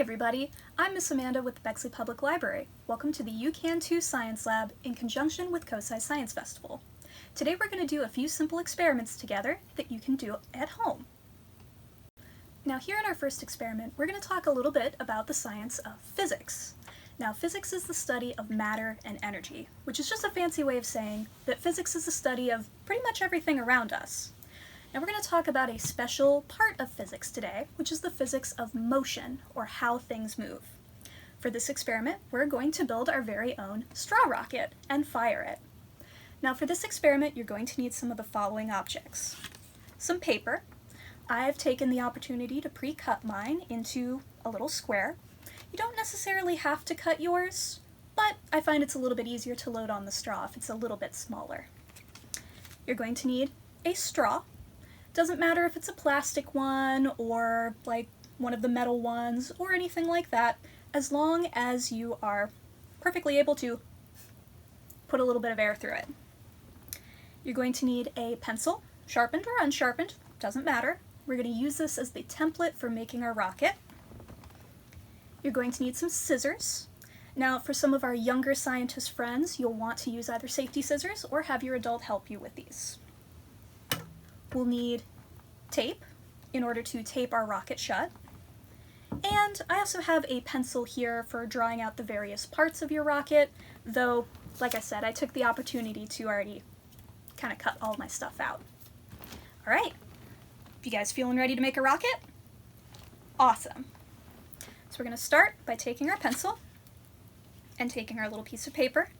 everybody, I'm Miss Amanda with the Bexley Public Library. Welcome to the You Can Too Science Lab in conjunction with COSI Science Festival. Today we're going to do a few simple experiments together that you can do at home. Now here in our first experiment, we're going to talk a little bit about the science of physics. Now physics is the study of matter and energy, which is just a fancy way of saying that physics is the study of pretty much everything around us. Now we're going to talk about a special part of physics today, which is the physics of motion, or how things move. For this experiment, we're going to build our very own straw rocket and fire it. Now for this experiment, you're going to need some of the following objects. Some paper. I've taken the opportunity to pre-cut mine into a little square. You don't necessarily have to cut yours, but I find it's a little bit easier to load on the straw if it's a little bit smaller. You're going to need a straw. Doesn't matter if it's a plastic one or like one of the metal ones or anything like that, as long as you are perfectly able to put a little bit of air through it. You're going to need a pencil, sharpened or unsharpened, doesn't matter. We're going to use this as the template for making our rocket. You're going to need some scissors. Now for some of our younger scientist friends, you'll want to use either safety scissors or have your adult help you with these. We'll need tape in order to tape our rocket shut. And I also have a pencil here for drawing out the various parts of your rocket, though, like I said, I took the opportunity to already kind of cut all my stuff out. All right, you guys feeling ready to make a rocket? Awesome. So we're going to start by taking our pencil and taking our little piece of paper,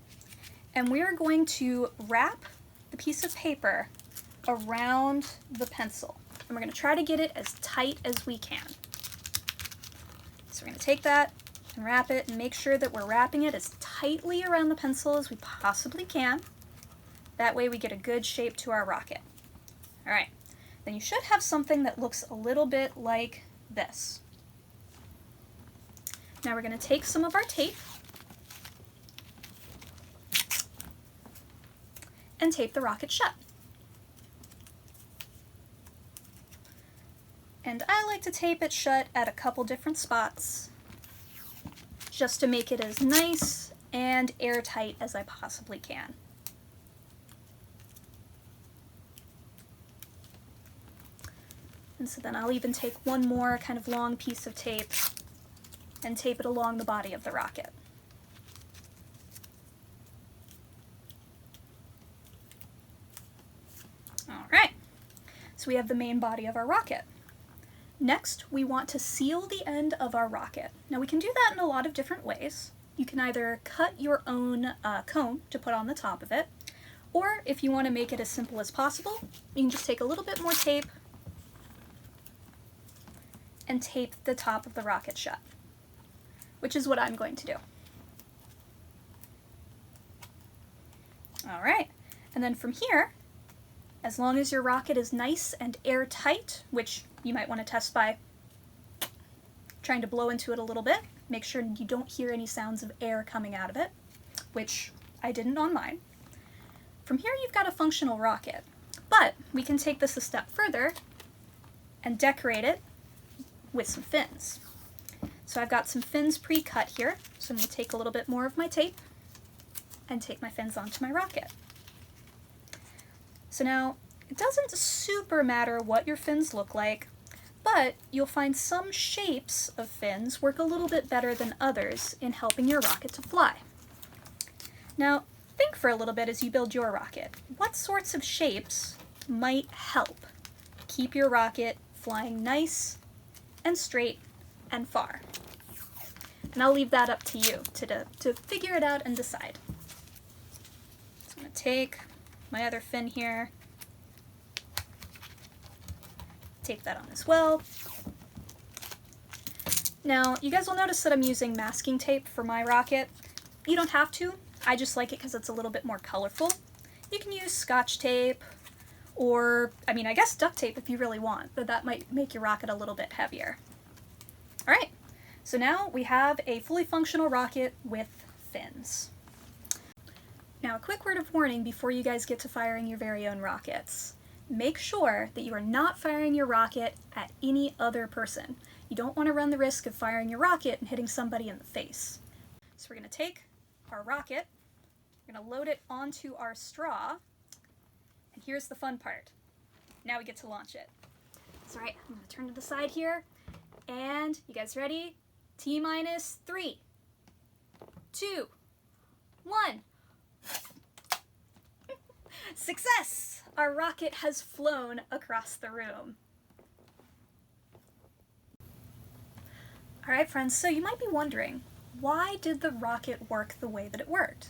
and we're going to wrap the piece of paper around the pencil. And we're going to try to get it as tight as we can. So we're going to take that and wrap it and make sure that we're wrapping it as tightly around the pencil as we possibly can. That way we get a good shape to our rocket. Alright, then you should have something that looks a little bit like this. Now we're going to take some of our tape and tape the rocket shut. And I like to tape it shut at a couple different spots just to make it as nice and airtight as I possibly can. And so then I'll even take one more kind of long piece of tape and tape it along the body of the rocket. All right, so we have the main body of our rocket. Next, we want to seal the end of our rocket. Now we can do that in a lot of different ways. You can either cut your own cone to put on the top of it, or if you want to make it as simple as possible, you can just take a little bit more tape and tape the top of the rocket shut, which is what I'm going to do. All right, and then from here, as long as your rocket is nice and airtight, which you might want to test by trying to blow into it a little bit, make sure you don't hear any sounds of air coming out of it, which I didn't on mine. From here you've got a functional rocket, but we can take this a step further and decorate it with some fins. So I've got some fins pre-cut here, so I'm going to take a little bit more of my tape and take my fins onto my rocket. So now, it doesn't super matter what your fins look like, but you'll find some shapes of fins work a little bit better than others in helping your rocket to fly. Now, think for a little bit as you build your rocket. What sorts of shapes might help keep your rocket flying nice and straight and far? And I'll leave that up to you to figure it out and decide. So I'm going to take my other fin here, tape that on as well. Now, you guys will notice that I'm using masking tape for my rocket. You don't have to, I just like it because it's a little bit more colorful. You can use Scotch tape, or, I mean, I guess duct tape if you really want, but that might make your rocket a little bit heavier. Alright, so now we have a fully functional rocket with fins. Now, a quick word of warning before you guys get to firing your very own rockets. Make sure that you are not firing your rocket at any other person. you don't want to run the risk of firing your rocket and hitting somebody in the face. So we're going to take our rocket, we're going to load it onto our straw, and here's the fun part. Now we get to launch it. So alright, I'm going to turn to the side here, and you guys ready? T-minus 3, 2, 1. Success! Our rocket has flown across the room. Alright friends, so you might be wondering, why did the rocket work the way that it worked?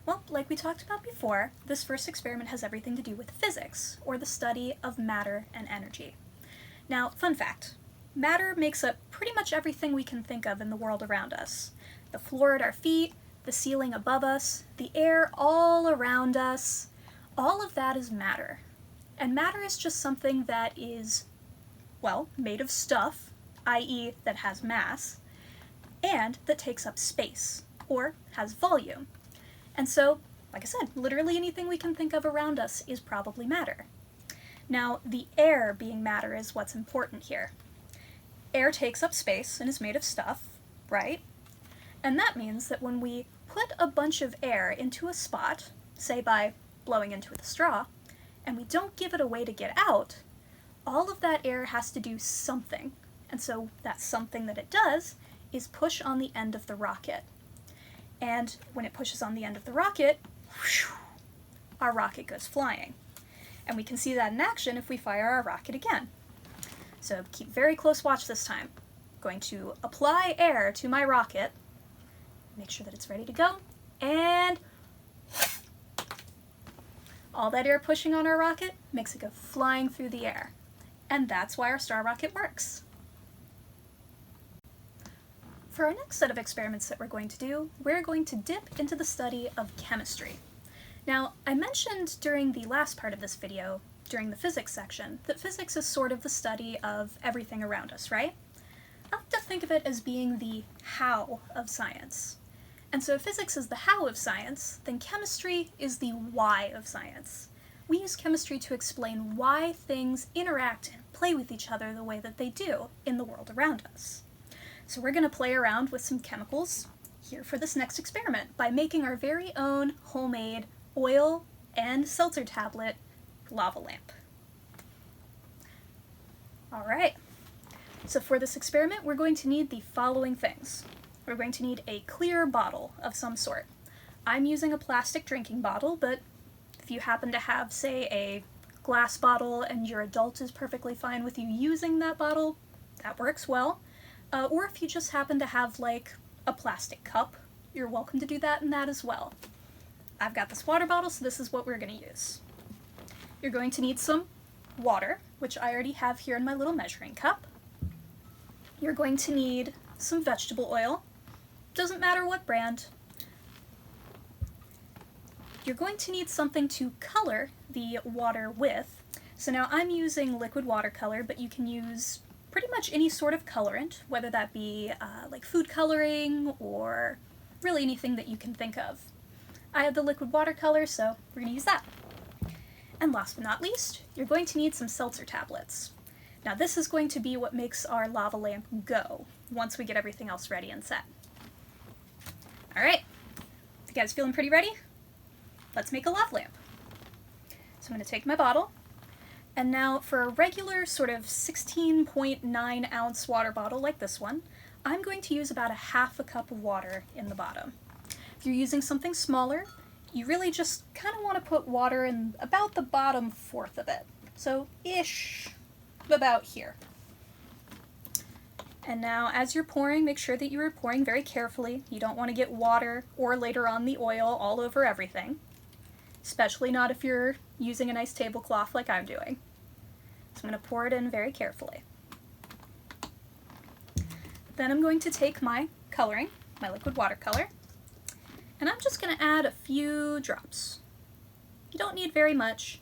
Well, like we talked about before, this first experiment has everything to do with physics, or the study of matter and energy. Now, fun fact, matter makes up pretty much everything we can think of in the world around us. The floor at our feet, the ceiling above us, the air all around us, all of that is matter. And matter is just something that is, well, made of stuff, i.e. that has mass, and that takes up space, or has volume. And so, like I said, literally anything we can think of around us is probably matter. Now, the air being matter is what's important here. Air takes up space and is made of stuff, right? And that means that when we put a bunch of air into a spot, say by blowing into it with a straw, and we don't give it a way to get out, all of that air has to do something. And so that something that it does is push on the end of the rocket. And when it pushes on the end of the rocket, whoosh, our rocket goes flying. And we can see that in action if we fire our rocket again. So keep very close watch this time. I'm going to apply air to my rocket, make sure that it's ready to go, and all that air pushing on our rocket makes it go flying through the air. And that's why our star rocket works. For our next set of experiments that we're going to do, we're going to dip into the study of chemistry. Now, I mentioned during the last part of this video, during the physics section, that physics is sort of the study of everything around us, right? I like to think of it as being the how of science. And so if physics is the how of science, then chemistry is the why of science. We use chemistry to explain why things interact and play with each other the way that they do in the world around us. So we're going to play around with some chemicals here for this next experiment by making our very own homemade oil and seltzer tablet lava lamp. Alright, so for this experiment we're going to need the following things. We're going to need a clear bottle of some sort. I'm using a plastic drinking bottle, but if you happen to have, say, a glass bottle and your adult is perfectly fine with you using that bottle, that works well. Or if you just happen to have, like, a plastic cup, you're welcome to do that in that as well. I've got this water bottle, so this is what we're going to use. You're going to need some water, which I already have here in my little measuring cup. You're going to need some vegetable oil. Doesn't matter what brand. You're going to need something to color the water with. So now I'm using liquid watercolor, but you can use pretty much any sort of colorant, whether that be like food coloring or really anything that you can think of. I have the liquid watercolor, so we're going to use that. And last but not least, you're going to need some seltzer tablets. Now this is going to be what makes our lava lamp go once we get everything else ready and set. Alright, you guys feeling pretty ready? Let's make a lava lamp. So I'm going to take my bottle, and now for a regular sort of 16.9 ounce water bottle like this one, I'm going to use about a half a cup of water in the bottom. If you're using something smaller, you really just kind of want to put water in about the bottom fourth of it. So, ish, about here. And now as you're pouring, make sure that you are pouring very carefully. You don't want to get water or later on the oil all over everything. Especially not if you're using a nice tablecloth like I'm doing. So I'm going to pour it in very carefully. Then I'm going to take my coloring, my liquid watercolor, and I'm just going to add a few drops. You don't need very much,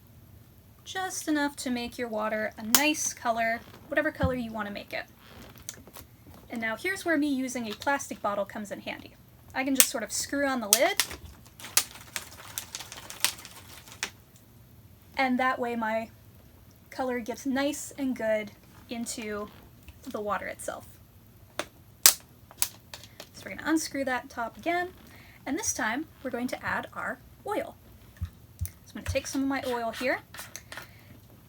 just enough to make your water a nice color, whatever color you want to make it. And now here's where me using a plastic bottle comes in handy. I can just sort of screw on the lid, and that way my color gets nice and good into the water itself. So we're going to unscrew that top again, and this time we're going to add our oil. So I'm going to take some of my oil here,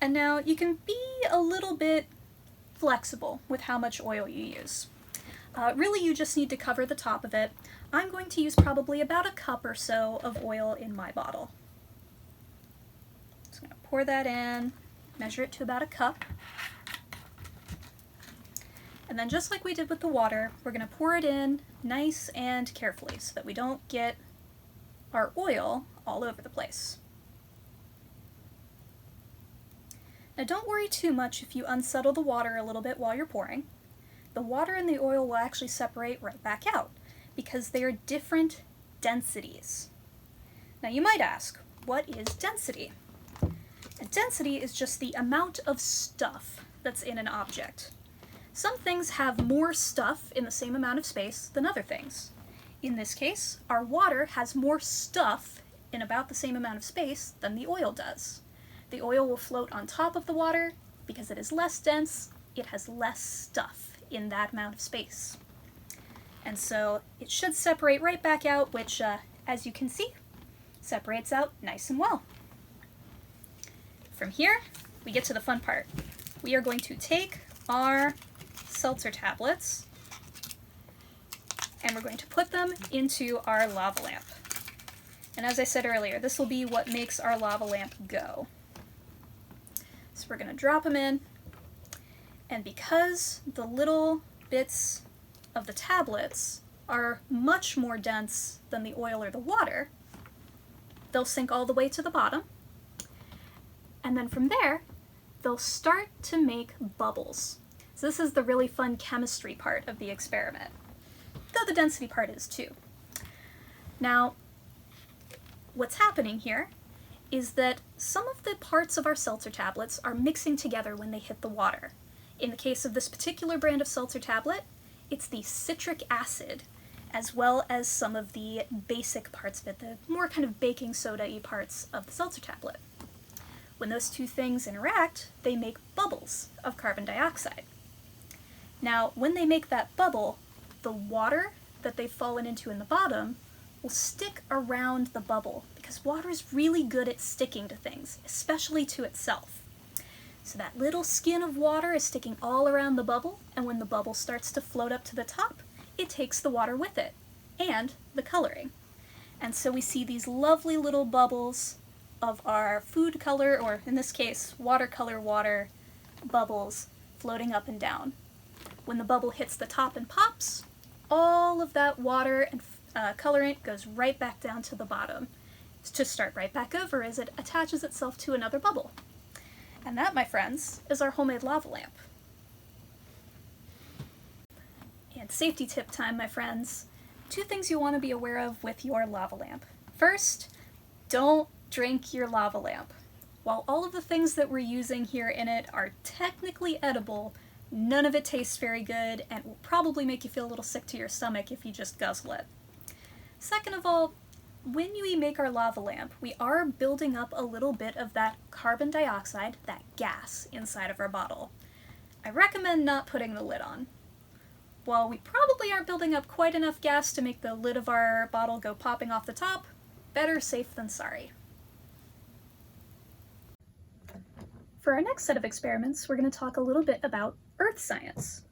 and now you can be a little bit flexible with how much oil you use. Really, you just need to cover the top of it. I'm going to use probably about a cup or so of oil in my bottle. So I'm going to pour that in, measure it to about a cup. And then just like we did with the water, we're going to pour it in nice and carefully so that we don't get our oil all over the place. Now don't worry too much if you unsettle the water a little bit while you're pouring. The water and the oil will actually separate right back out because they are different densities. Now you might ask, what is density? And density is just the amount of stuff that's in an object. Some things have more stuff in the same amount of space than other things. In this case, our water has more stuff in about the same amount of space than the oil does. The oil will float on top of the water because it is less dense, it has less stuff in that amount of space. And so it should separate right back out, which, as you can see, separates out nice and well. From here, we get to the fun part. We are going to take our seltzer tablets and we're going to put them into our lava lamp. And as I said earlier, this will be what makes our lava lamp go. So we're going to drop them in, and because the little bits of the tablets are much more dense than the oil or the water, they'll sink all the way to the bottom, and then from there, they'll start to make bubbles. So this is the really fun chemistry part of the experiment, though the density part is too. Now, what's happening here is that some of the parts of our seltzer tablets are mixing together when they hit the water. In the case of this particular brand of seltzer tablet, it's the citric acid, as well as some of the basic parts of it, the more kind of baking soda-y parts of the seltzer tablet. When those two things interact, they make bubbles of carbon dioxide. Now, when they make that bubble, the water that they've fallen into in the bottom will stick around the bubble, because water is really good at sticking to things, especially to itself. So that little skin of water is sticking all around the bubble, and when the bubble starts to float up to the top, it takes the water with it, and the coloring. And so we see these lovely little bubbles of our food color, or in this case, watercolor water bubbles floating up and down. When the bubble hits the top and pops, all of that water and colorant goes right back down to the bottom to start right back over as it attaches itself to another bubble. And that, my friends, is our homemade lava lamp. And safety tip time, my friends. 2 things you want to be aware of with your lava lamp. First, don't drink your lava lamp. While all of the things that we're using here in it are technically edible, none of it tastes very good and will probably make you feel a little sick to your stomach if you just guzzle it. Second of all, when we make our lava lamp, we are building up a little bit of that carbon dioxide, that gas, inside of our bottle. I recommend not putting the lid on. While we probably aren't building up quite enough gas to make the lid of our bottle go popping off the top, better safe than sorry. For our next set of experiments, we're going to talk a little bit about earth science.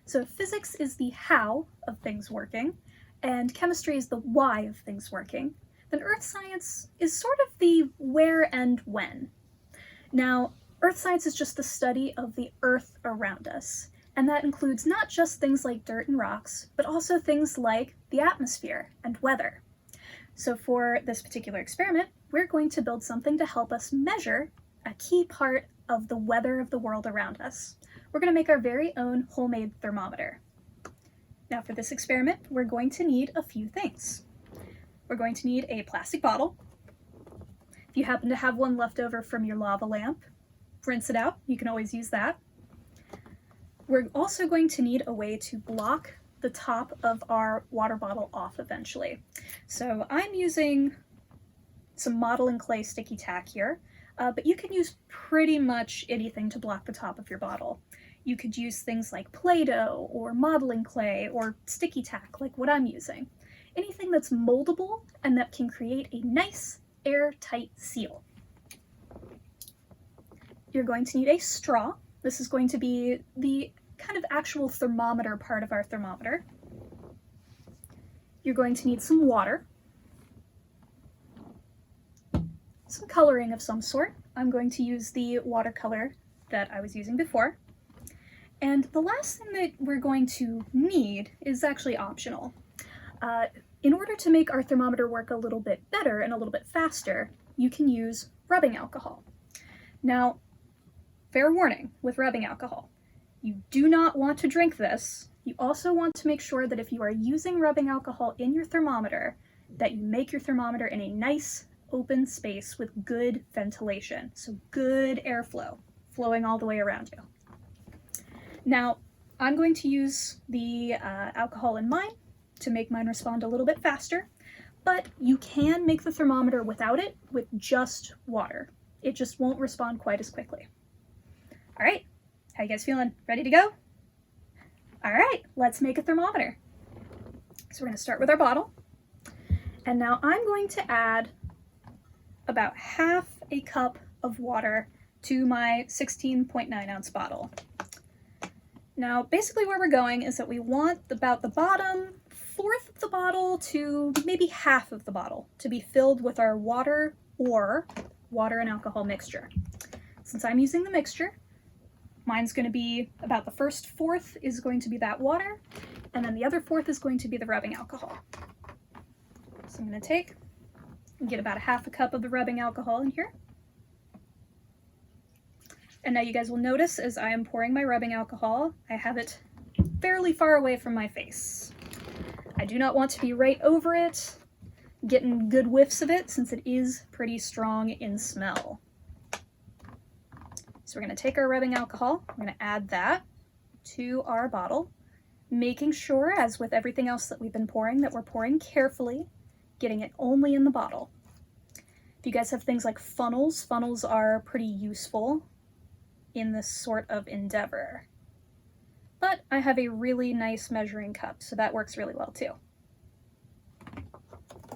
So if physics is the how of things working, and chemistry is the why of things working, then earth science is sort of the where and when. Now, earth science is just the study of the earth around us, and that includes not just things like dirt and rocks, but also things like the atmosphere and weather. So for this particular experiment, we're going to build something to help us measure a key part of the weather of the world around us. We're going to make our very own homemade thermometer. Now for this experiment, we're going to need a few things. We're going to need a plastic bottle. If you happen to have one left over from your lava lamp, rinse it out. You can always use that. We're also going to need a way to block the top of our water bottle off eventually. So I'm using some modeling clay sticky tack here, but you can use pretty much anything to block the top of your bottle. You could use things like Play-Doh or modeling clay or sticky tack like what I'm using. Anything that's moldable and that can create a nice airtight seal. You're going to need a straw. This is going to be the kind of actual thermometer part of our thermometer. You're going to need some water, some coloring of some sort. I'm going to use the watercolor that I was using before. And the last thing that we're going to need is actually optional. In order to make our thermometer work a little bit better and a little bit faster, you can use rubbing alcohol. Now, fair warning with rubbing alcohol. You do not want to drink this. You also want to make sure that if you are using rubbing alcohol in your thermometer, that you make your thermometer in a nice open space with good ventilation, so good airflow flowing all the way around you. Now, I'm going to use the alcohol in mine to make mine respond a little bit faster, but you can make the thermometer without it with just water. It just won't respond quite as quickly. All right, how you guys feeling? Ready to go? All right, let's make a thermometer. So we're going to start with our bottle. And now I'm going to add about half a cup of water to my 16.9 ounce bottle. Now, basically where we're going is that we want about the bottom fourth of the bottle to maybe half of the bottle to be filled with our water or water and alcohol mixture. Since I'm using the mixture, mine's going to be about the first fourth is going to be that water, and then the other fourth is going to be the rubbing alcohol. So I'm going to take and get about a half a cup of the rubbing alcohol in here. And now you guys will notice as I am pouring my rubbing alcohol, I have it fairly far away from my face. I do not want to be right over it, getting good whiffs of it since it is pretty strong in smell. So we're going to take our rubbing alcohol, we're going to add that to our bottle, making sure, as with everything else that we've been pouring, that we're pouring carefully, getting it only in the bottle. If you guys have things like funnels, funnels are pretty useful in this sort of endeavor. But I have a really nice measuring cup, so that works really well too.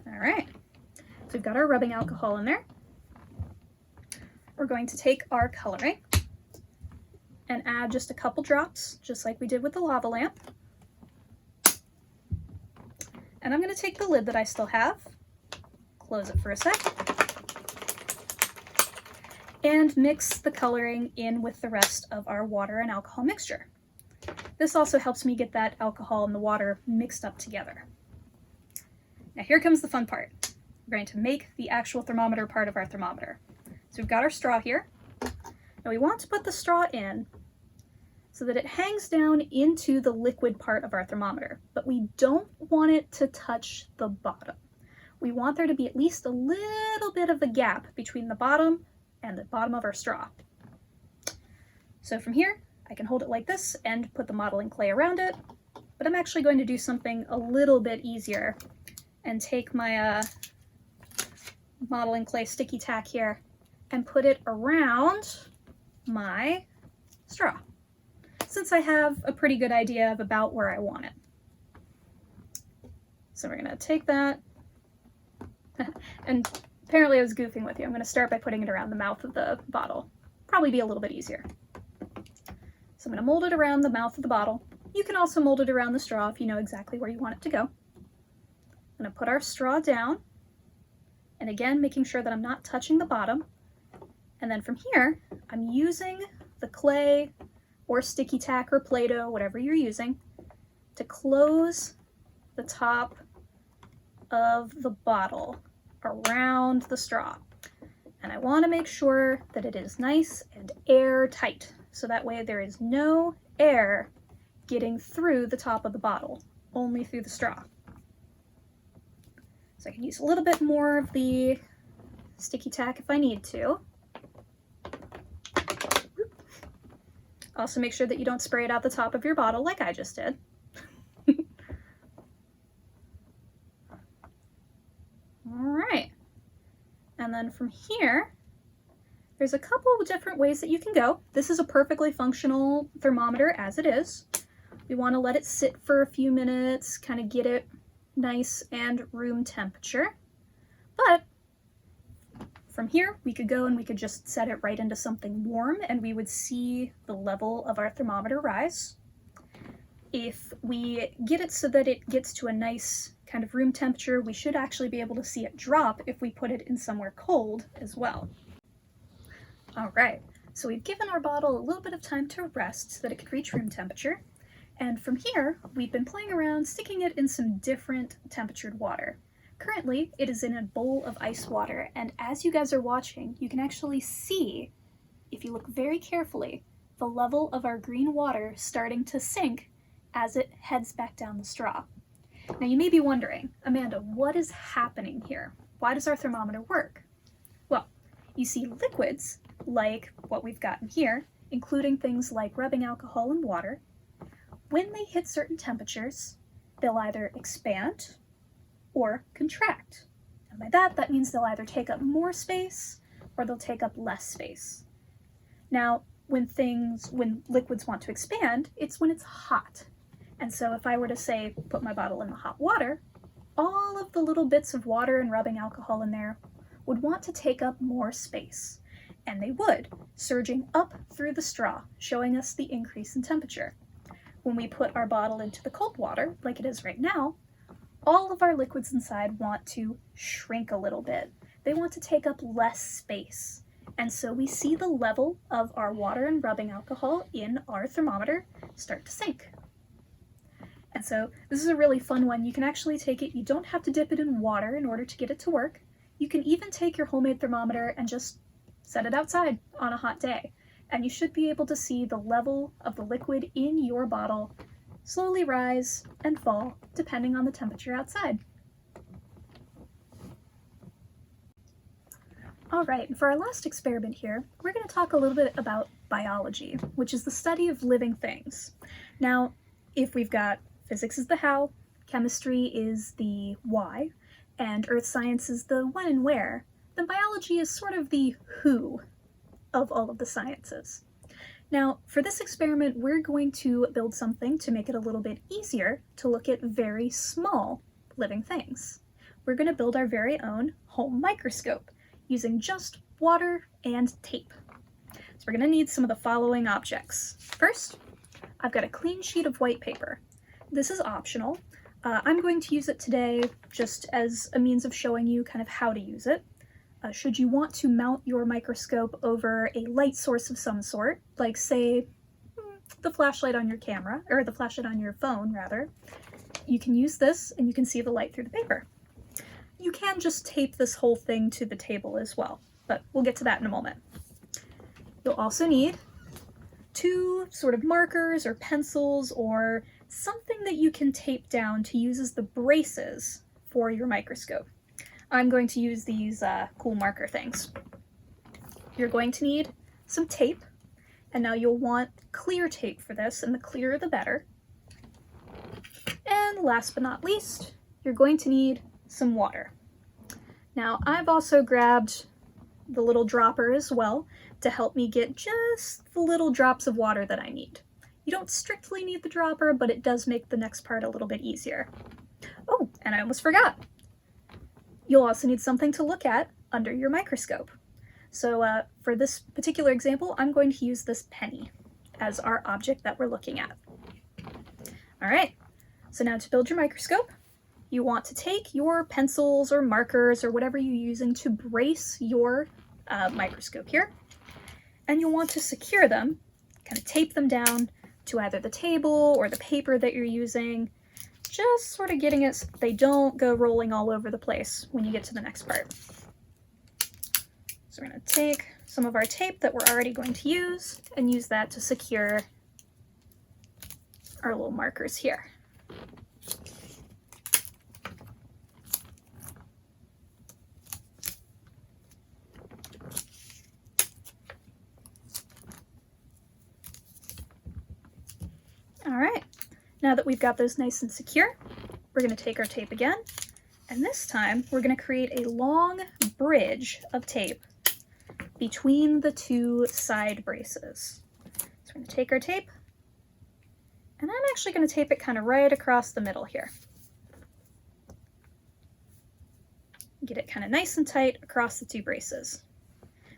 All right, so we've got our rubbing alcohol in there. We're going to take our coloring and add just a couple drops, just like we did with the lava lamp. And I'm going to take the lid that I still have, close it for a sec, and mix the coloring in with the rest of our water and alcohol mixture. This also helps me get that alcohol and the water mixed up together. Now here comes the fun part. We're going to make the actual thermometer part of our thermometer. So we've got our straw here. Now we want to put the straw in so that it hangs down into the liquid part of our thermometer, but we don't want it to touch the bottom. We want there to be at least a little bit of a gap between the bottom and the bottom of our straw. So from here, I can hold it like this and put the modeling clay around it, but I'm actually going to do something a little bit easier and take my modeling clay sticky tack here and put it around my straw, since I have a pretty good idea of about where I want it. So we're going to take that, and apparently I was goofing with you. I'm going to start by putting it around the mouth of the bottle. Probably be a little bit easier. So I'm going to mold it around the mouth of the bottle. You can also mold it around the straw if you know exactly where you want it to go. I'm going to put our straw down, and again, making sure that I'm not touching the bottom. And then from here, I'm using the clay or sticky tack or Play-Doh, whatever you're using, to close the top of the bottle around the straw. And I want to make sure that it is nice and airtight, so that way there is no air getting through the top of the bottle, only through the straw. So I can use a little bit more of the sticky tack if I need to. Also make sure that you don't spray it out the top of your bottle like I just did. All right. And then from here, There's a couple of different ways that you can go. This is a perfectly functional thermometer as it is. We want to let it sit for a few minutes, kind of get it nice and room temperature. But from here, we could go and we could just set it right into something warm and we would see the level of our thermometer rise. If we get it so that it gets to a nice kind of room temperature, we should actually be able to see it drop if we put it in somewhere cold as well. All right, so we've given our bottle a little bit of time to rest so that it could reach room temperature. And from here, we've been playing around sticking it in some different temperatured water. Currently, it is in a bowl of ice water, and as you guys are watching, you can actually see, if you look very carefully, the level of our green water starting to sink as it heads back down the straw. Now you may be wondering, Amanda, what is happening here? Why does our thermometer work? Well, you see liquids, like what we've gotten here, including things like rubbing alcohol and water, when they hit certain temperatures, they'll either expand or contract. And by that means they'll either take up more space or they'll take up less space. Now, when liquids want to expand, it's when it's hot. And so if I were to say, put my bottle in the hot water, all of the little bits of water and rubbing alcohol in there would want to take up more space. And they would, surging up through the straw, showing us the increase in temperature. When we put our bottle into the cold water, like it is right now, all of our liquids inside want to shrink a little bit. They want to take up less space. And so we see the level of our water and rubbing alcohol in our thermometer start to sink. And so this is a really fun one. You can actually take it, you don't have to dip it in water in order to get it to work. You can even take your homemade thermometer and just set it outside on a hot day. And you should be able to see the level of the liquid in your bottle slowly rise and fall depending on the temperature outside. All right, for our last experiment here, we're going to talk a little bit about biology, which is the study of living things. Now, if we've got physics is the how, chemistry is the why, and earth science is the when and where, then biology is sort of the who of all of the sciences. Now, for this experiment, we're going to build something to make it a little bit easier to look at very small living things. We're going to build our very own home microscope using just water and tape. So we're going to need some of the following objects. First, I've got a clean sheet of white paper. This is optional. I'm going to use it today just as a means of showing you kind of how to use it. Should you want to mount your microscope over a light source of some sort, like say the flashlight on your camera, or the flashlight on your phone rather, you can use this and you can see the light through the paper. You can just tape this whole thing to the table as well, but we'll get to that in a moment. You'll also need two sort of markers or pencils or something that you can tape down to use as the braces for your microscope. I'm going to use these cool marker things. You're going to need some tape, and now you'll want clear tape for this, and the clearer the better. And last but not least, you're going to need some water. Now, I've also grabbed the little dropper as well to help me get just the little drops of water that I need. You don't strictly need the dropper, but it does make the next part a little bit easier. Oh, and I almost forgot. You'll also need something to look at under your microscope. So for this particular example, I'm going to use this penny as our object that we're looking at. All right, so now to build your microscope, you want to take your pencils or markers or whatever you're using to brace your microscope here, and you'll want to secure them, kind of tape them down to either the table or the paper that you're using, just sort of getting it so they don't go rolling all over the place when you get to the next part. So we're going to take some of our tape that we're already going to use and use that to secure our little markers here. All right, now that we've got those nice and secure, we're going to take our tape again, and this time we're going to create a long bridge of tape between the two side braces. So we're going to take our tape, and I'm actually going to tape it kind of right across the middle here. Get it kind of nice and tight across the two braces.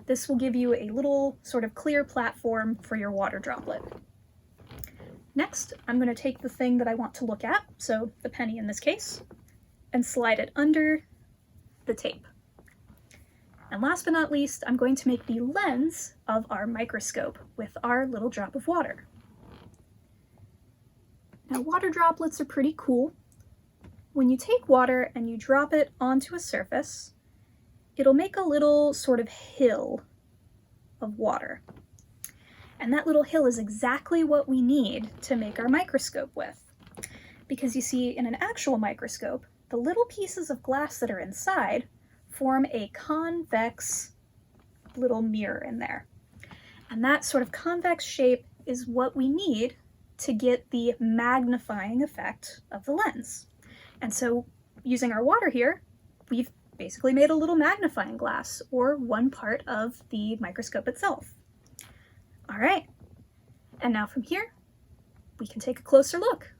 This will give you a little sort of clear platform for your water droplet. Next, I'm going to take the thing that I want to look at, so the penny in this case, and slide it under the tape. And last but not least, I'm going to make the lens of our microscope with our little drop of water. Now, water droplets are pretty cool. When you take water and you drop it onto a surface, it'll make a little sort of hill of water. And that little hill is exactly what we need to make our microscope with. Because you see, in an actual microscope, the little pieces of glass that are inside form a convex little mirror in there. And that sort of convex shape is what we need to get the magnifying effect of the lens. And so using our water here, we've basically made a little magnifying glass, or one part of the microscope itself. All right, and now from here, we can take a closer look.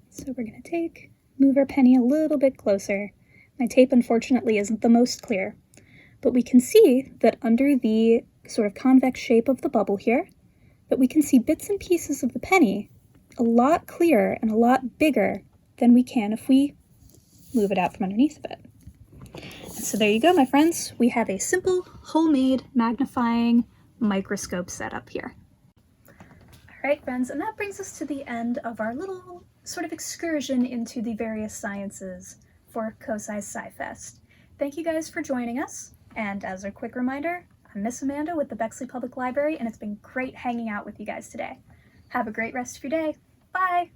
So we're going to move our penny a little bit closer. My tape, unfortunately, isn't the most clear, but we can see that under the sort of convex shape of the bubble here, that we can see bits and pieces of the penny a lot clearer and a lot bigger than we can if we move it out from underneath of it. And so there you go, my friends. We have a simple, homemade magnifying microscope setup here. All right, friends, and that brings us to the end of our little sort of excursion into the various sciences for COSI's SciFest. Thank you guys for joining us, and as a quick reminder, I'm Miss Amanda with the Bexley Public Library, and it's been great hanging out with you guys today. Have a great rest of your day. Bye!